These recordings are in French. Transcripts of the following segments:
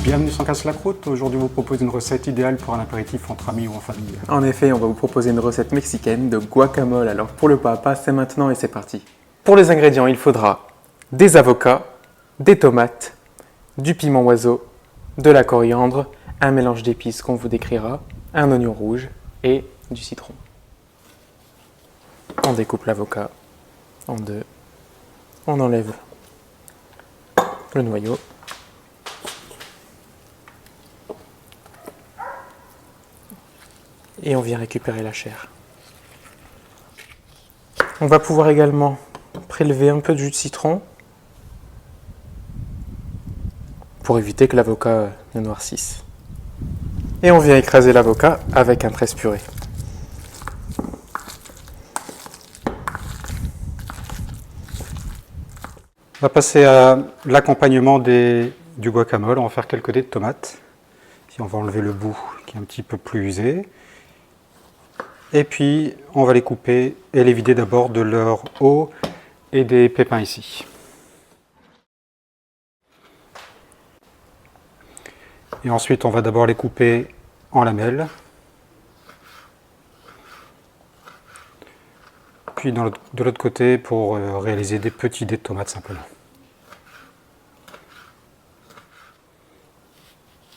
Bienvenue sur Casse la Croûte. Aujourd'hui, on vous propose une recette idéale pour un apéritif entre amis ou en famille. En effet, on va vous proposer une recette mexicaine de guacamole. Alors pour le papa, c'est maintenant et c'est parti. Pour les ingrédients, il faudra des avocats, des tomates, du piment oiseau, de la coriandre, un mélange d'épices qu'on vous décrira, un oignon rouge et du citron. On découpe l'avocat en deux, on enlève le noyau. Et on vient récupérer la chair. On va pouvoir également prélever un peu de jus de citron pour éviter que l'avocat ne noircisse. Et on vient écraser l'avocat avec un presse-purée. On va passer à l'accompagnement du guacamole. On va faire quelques dés de tomates. Ici, on va enlever le bout qui est un petit peu plus usé. Et puis, on va les couper et les vider d'abord de leur eau et des pépins ici. Et ensuite, on va d'abord les couper en lamelles. Puis de l'autre côté pour réaliser des petits dés de tomates simplement.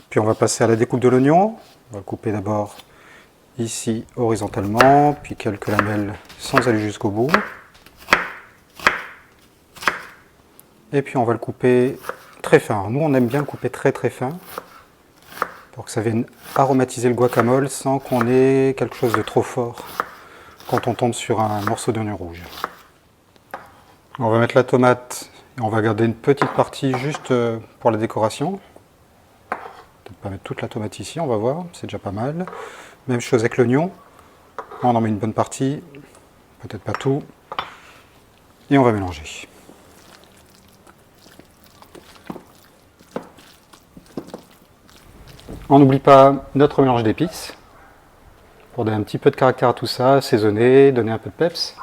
Puis on va passer à la découpe de l'oignon. On va le couper d'abord ici horizontalement, puis quelques lamelles sans aller jusqu'au bout. Et puis on va le couper très fin. Nous on aime bien le couper très fin, pour que ça vienne aromatiser le guacamole sans qu'on ait quelque chose de trop fort quand on tombe sur un morceau d'oignon rouge. On va mettre la tomate et on va garder une petite partie juste pour la décoration. Peut-être pas mettre toute la tomate ici, on va voir, c'est déjà pas mal. Même chose avec l'oignon, on en met une bonne partie, peut-être pas tout, et on va mélanger. On n'oublie pas notre mélange d'épices, pour donner un petit peu de caractère à tout ça, assaisonner, donner un peu de peps.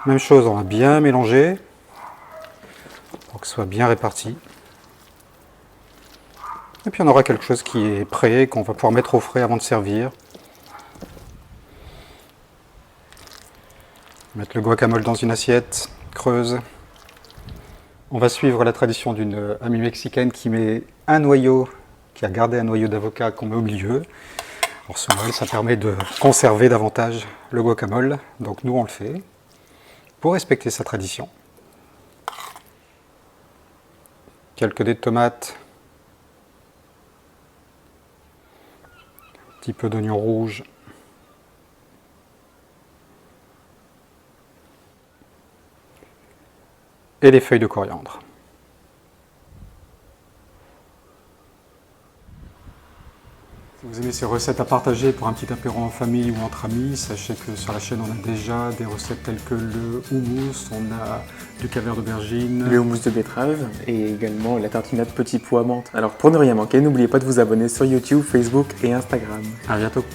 Même chose, on va bien mélanger, pour que ce soit bien réparti. Et puis on aura quelque chose qui est prêt, qu'on va pouvoir mettre au frais avant de servir. Mettre le guacamole dans une assiette creuse. On va suivre la tradition d'une amie mexicaine qui met un noyau, qui a gardé un noyau d'avocat qu'on met au milieu. Alors ce Noël, ça permet de conserver davantage le guacamole, donc nous on le fait pour respecter sa tradition. Quelques dés de tomates. Un petit peu d'oignon rouge. Et des feuilles de coriandre. Si vous aimez ces recettes à partager pour un petit apéro en famille ou entre amis, sachez que sur la chaîne on a déjà des recettes telles que le houmous, on a du caviar d'aubergine, Le houmous de betterave et également la tartinade petit pois menthe. Alors pour ne rien manquer, n'oubliez pas de vous abonner sur YouTube, Facebook et Instagram. À bientôt.